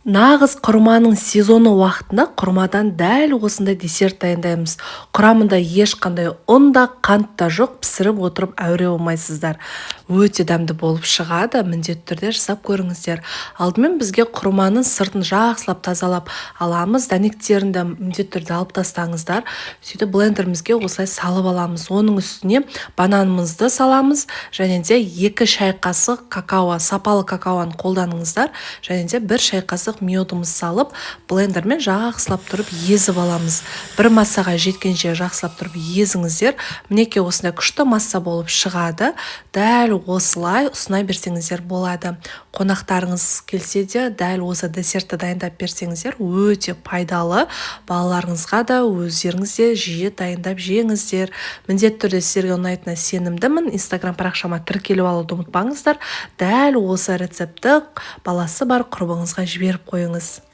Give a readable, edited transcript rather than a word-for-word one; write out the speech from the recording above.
Нағыз құрманың сезоны уақытында құрмадан дәл осындай десерт дайындаймыз. Құрамында ешқандай ұн да, қант та жоқ, пісіріп отырып әуре болмайсыздар. Өте дәмді болып шығады, міндетті түрде жасап көріңіздер. Алдымен бізге құрманың сыртын жақсылап тазалап аламыз, дәнектерін де міндетті түрде алып тастаңыздар. Сөйтіп блендерімізге осылай салып аламыз. Оның үстіне бананымызды саламыз, және де 2 шай қасық какао, сапалы какаоны қолданыңыздар, және де 1 шай қасық медумыз салып блендермен жақсылап тұрып езіп аламыз. Бір массаға жеткенше жақсылап тұрып езіңіздер. Мінекей осындай күшті масса болып шығады. Дәл осылай ұсына берсеңіздер болады. Қонақтарыңыз келсе де дәл осы десертті дайындап берсеңіздер өте пайдалы. Балаларыңызға да өздеріңіз де жиі дайындап жеңіздер. Міндетті түрде сіздерге ұнайтынына сенімдімін. Инстаграм парақшама тіркеліп алуды ұмытпаңыздар. Дәл осы рецепті баласы бар құрбыңызға жіберіп қойыңыз.